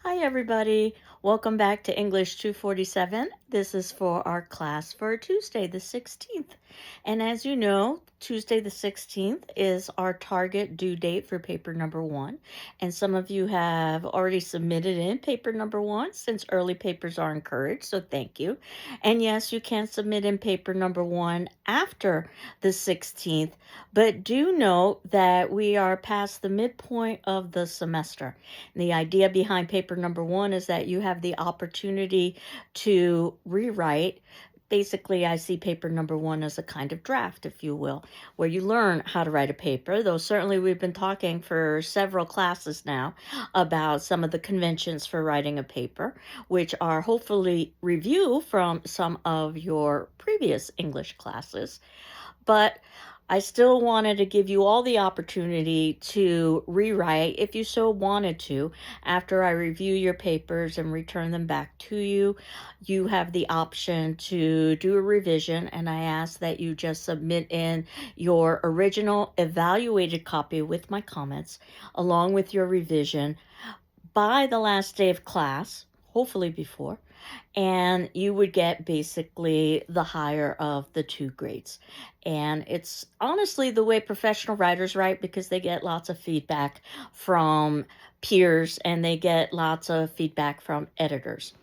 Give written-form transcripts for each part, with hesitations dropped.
Hi, everybody. Welcome back to English 247. This is for our class for Tuesday, the 16th. And as you know, Tuesday, the 16th is our target due date for paper number one. And some of you have already submitted in paper number one since early papers are encouraged. So thank you. And yes, you can submit in paper number one after the 16th. But do note that we are past the midpoint of the semester. The idea behind paper number one is that you have the opportunity to rewrite. Basically, I see paper number one as a kind of draft, if you will, where you learn how to write a paper, though certainly we've been talking for several classes now about some of the conventions for writing a paper, which are hopefully review from some of your previous English classes. But I still wanted to give you all the opportunity to rewrite if you so wanted to. After I review your papers and return them back to you, you have the option to do a revision, and I ask that you just submit in your original evaluated copy with my comments along with your revision by the last day of class, hopefully before, and you would get basically the higher of the two grades. And it's honestly the way professional writers write because they get lots of feedback from peers and they get lots of feedback from editors.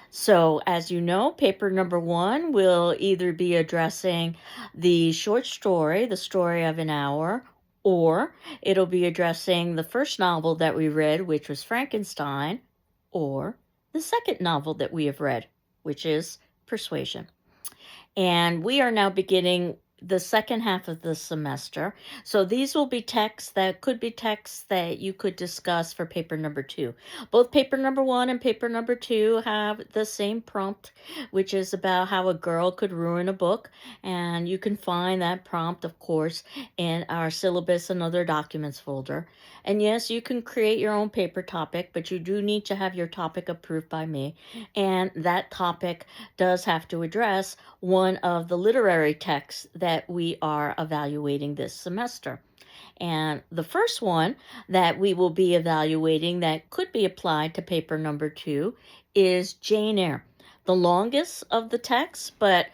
So, as you know, paper number one will either be addressing the short story, The Story of an Hour, or it'll be addressing the first novel that we read, which was Frankenstein, or the second novel that we have read, which is Persuasion. And we are now beginning the second half of the semester. So these will be texts that could be texts that you could discuss for paper number two. Both paper number one and paper number two have the same prompt, which is about how a girl could ruin a book. And you can find that prompt, of course, in our syllabus and other documents folder. And yes, you can create your own paper topic, but you do need to have your topic approved by me. And that topic does have to address one of the literary texts that we are evaluating this semester. And the first one that we will be evaluating that could be applied to paper number two is Jane Eyre. The longest of the texts, but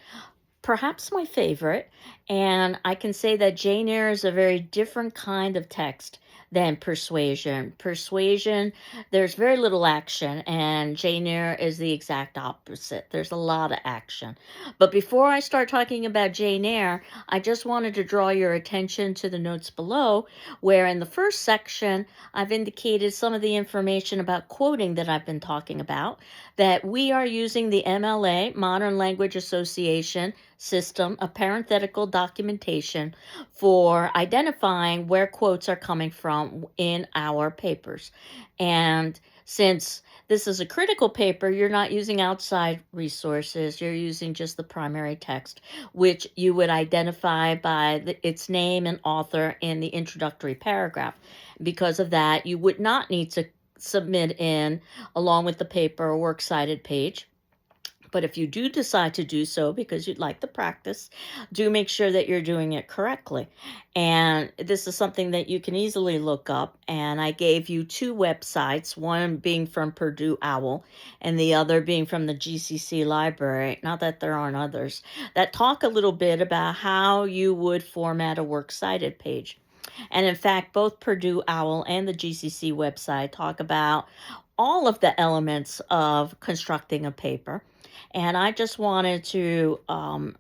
perhaps my favorite. And I can say that Jane Eyre is a very different kind of text than Persuasion. Persuasion, there's very little action, and Jane Eyre is the exact opposite. There's a lot of action. But before I start talking about Jane Eyre, I just wanted to draw your attention to the notes below, where in the first section, I've indicated some of the information about quoting that I've been talking about, that we are using the MLA, Modern Language Association, system of parenthetical documentation for identifying where quotes are coming from in our papers. And since this is a critical paper, you're not using outside resources. You're using just the primary text, which you would identify by its name and author in the introductory paragraph. Because of that, you would not need to submit in, along with the paper, a works cited page. But if you do decide to do so because you'd like the practice, do make sure that you're doing it correctly. And this is something that you can easily look up. And I gave you two websites, one being from Purdue OWL and the other being from the GCC library, not that there aren't others, that talk a little bit about how you would format a works cited page. And in fact, both Purdue OWL and the GCC website talk about all of the elements of constructing a paper. And I just wanted to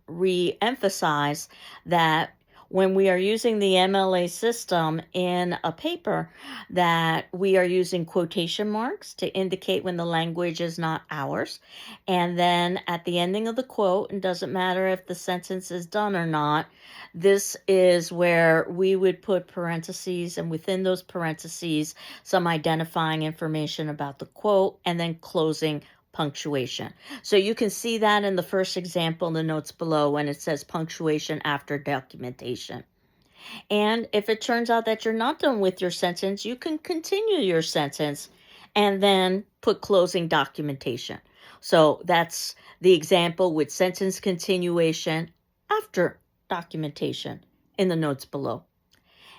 re-emphasize that when we are using the MLA system in a paper, that we are using quotation marks to indicate when the language is not ours. And then at the ending of the quote, it doesn't matter if the sentence is done or not, this is where we would put parentheses, and within those parentheses, some identifying information about the quote, and then closing punctuation. So you can see that in the first example in the notes below when it says punctuation after documentation. And if it turns out that you're not done with your sentence, you can continue your sentence and then put closing documentation. So that's the example with sentence continuation after documentation in the notes below.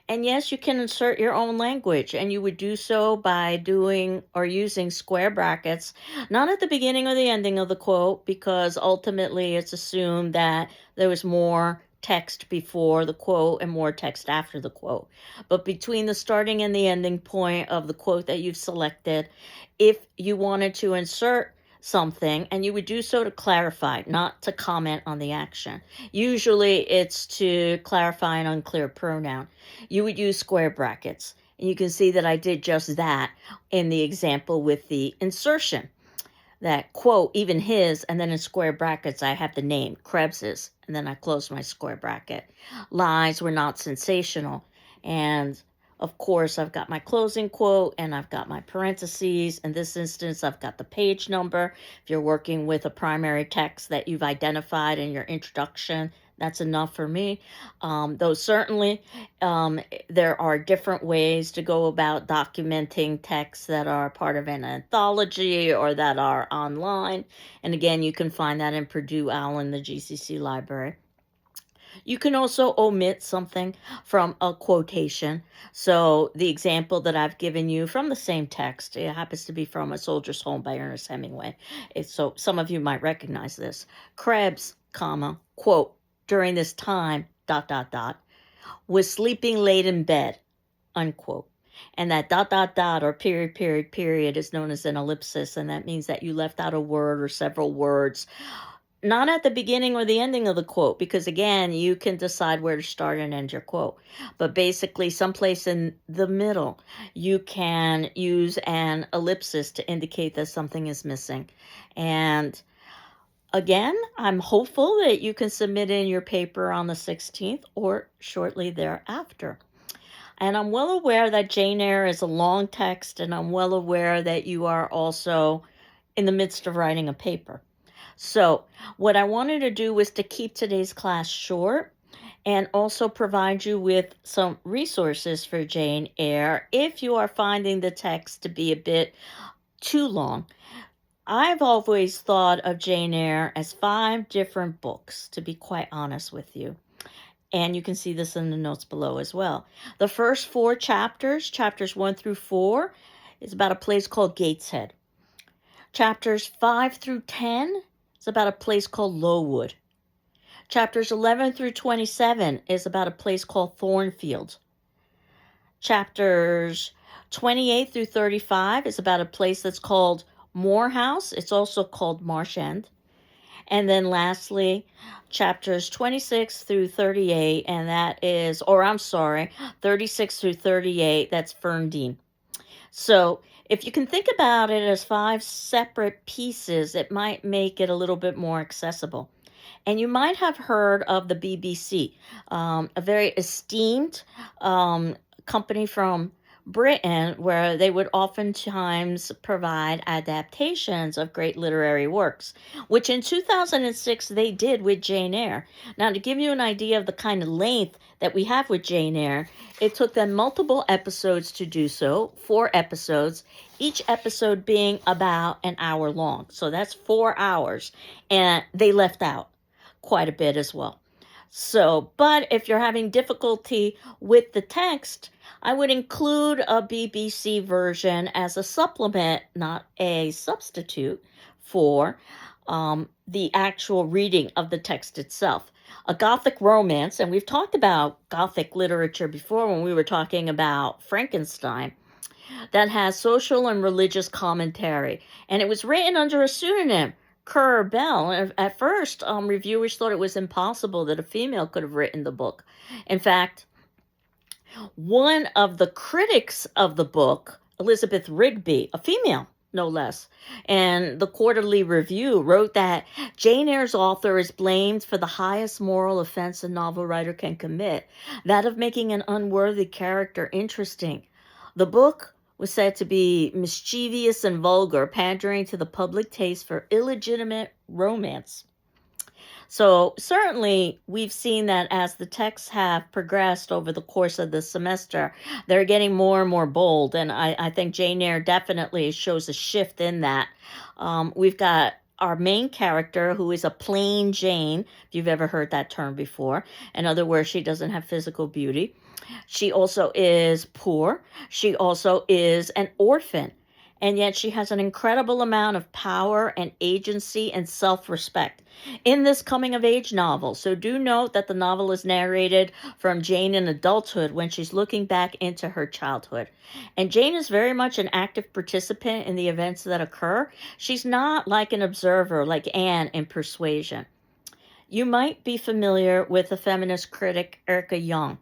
And yes, you can insert your own language, and you would do so by doing or using square brackets, not at the beginning or the ending of the quote, because ultimately it's assumed that there was more text before the quote and more text after the quote. But between the starting and the ending point of the quote that you've selected, if you wanted to insert something, and you would do so to clarify, not to comment on the action. Usually it's to clarify an unclear pronoun. You would use square brackets. And you can see that I did just that in the example with the insertion. That quote, even his, and then in square brackets, I have the name, Krebs's, and then I close my square bracket. Lies were not sensational. And of course, I've got my closing quote and I've got my parentheses. In this instance, I've got the page number. If you're working with a primary text that you've identified in your introduction, that's enough for me. Though certainly there are different ways to go about documenting texts that are part of an anthology or that are online. And again, you can find that in Purdue OWL in the GCC library. You can also omit something from a quotation. So the example that I've given you from the same text, it happens to be from A Soldier's Home by Ernest Hemingway. So some of you might recognize this. Krebs, comma, quote, during this time, dot, dot, dot, was sleeping late in bed, unquote. And that dot, dot, dot, or period, period, period is known as an ellipsis, and that means that you left out a word or several words, not at the beginning or the ending of the quote, because again, you can decide where to start and end your quote. But basically, someplace in the middle, you can use an ellipsis to indicate that something is missing. And again, I'm hopeful that you can submit in your paper on the 16th or shortly thereafter. And I'm well aware that Jane Eyre is a long text, and I'm well aware that you are also in the midst of writing a paper. So what I wanted to do was to keep today's class short and also provide you with some resources for Jane Eyre if you are finding the text to be a bit too long. I've always thought of Jane Eyre as 5 different books, to be quite honest with you. And you can see this in the notes below as well. The first 4 chapters, chapters 1 through 4, is about a place called Gateshead. Chapters 5 through 10 is about a place called Lowood. Chapters 11 through 27 is about a place called Thornfield. Chapters 28 through 35 is about a place that's called Morehouse. It's also called Marsh End. And then lastly, chapters 26 through 38, and that is, 36 through 38, that's Ferndean. So if you can think about it as 5 separate pieces, it might make it a little bit more accessible. And you might have heard of the BBC, a very esteemed company from Britain, where they would oftentimes provide adaptations of great literary works, which in 2006 they did with Jane Eyre. Now, to give you an idea of the kind of length that we have with Jane Eyre, it took them multiple episodes to do so, 4 episodes, each episode being about an hour long. So that's 4 hours, and they left out quite a bit as well. So, but if you're having difficulty with the text, I would include a BBC version as a supplement, not a substitute for the actual reading of the text itself. A Gothic romance, and we've talked about Gothic literature before when we were talking about Frankenstein, that has social and religious commentary, and it was written under a pseudonym, Currer Bell. At first, reviewers thought it was impossible that a female could have written the book. In fact, one of the critics of the book, Elizabeth Rigby, a female, no less, and the Quarterly Review wrote that Jane Eyre's author is blamed for the highest moral offense a novel writer can commit, that of making an unworthy character interesting. The book was said to be mischievous and vulgar, pandering to the public taste for illegitimate romance. So certainly we've seen that as the texts have progressed over the course of the semester, they're getting more and more bold. And I think Jane Eyre definitely shows a shift in that. We've got our main character, who is a plain Jane, if you've ever heard that term before. In other words, she doesn't have physical beauty. She also is poor. She also is an orphan. And yet she has an incredible amount of power and agency and self respect in this coming of age novel. So do note that the novel is narrated from Jane in adulthood when she's looking back into her childhood. And Jane is very much an active participant in the events that occur. She's not like an observer like Anne in Persuasion. You might be familiar with the feminist critic Erica Jong,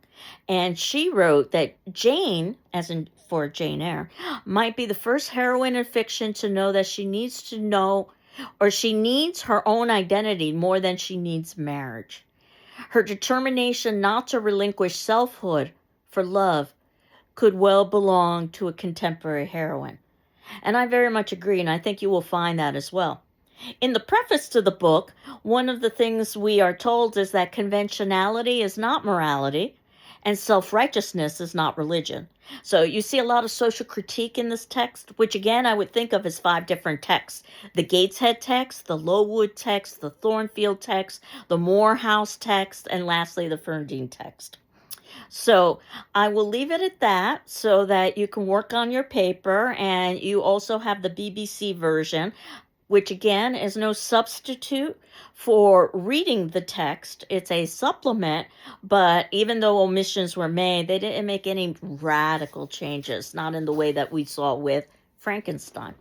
and she wrote that Jane, as in for Jane Eyre, might be the first heroine in fiction to know that she needs to know, or she needs her own identity more than she needs marriage. Her determination not to relinquish selfhood for love could well belong to a contemporary heroine. And I very much agree, and I think you will find that as well. In the preface to the book, one of the things we are told is that conventionality is not morality and self righteousness is not religion. So you see a lot of social critique in this text, which again I would think of as 5 different texts: the Gateshead text, the Lowood text, the Thornfield text, the Morehouse text, and lastly the Ferndean text. So I will leave it at that so that you can work on your paper, and you also have the BBC version, which again is no substitute for reading the text. It's a supplement, but even though omissions were made, they didn't make any radical changes, not in the way that we saw with Frankenstein.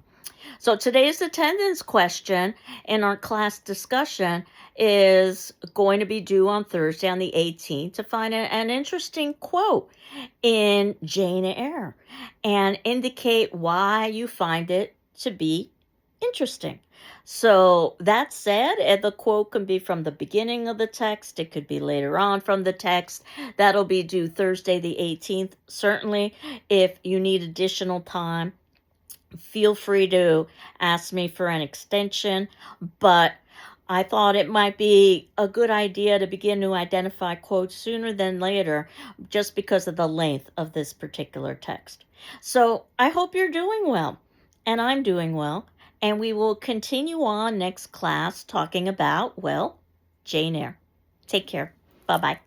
So today's attendance question in our class discussion is going to be due on Thursday on the 18th to find an interesting quote in Jane Eyre and indicate why you find it to be interesting. So that said, the quote can be from the beginning of the text. It could be later on from the text. That'll be due Thursday the 18th. Certainly, if you need additional time, feel free to ask me for an extension. But I thought it might be a good idea to begin to identify quotes sooner than later just because of the length of this particular text. So I hope you're doing well, and I'm doing well. And we will continue on next class talking about, well, Jane Eyre. Take care. Bye-bye.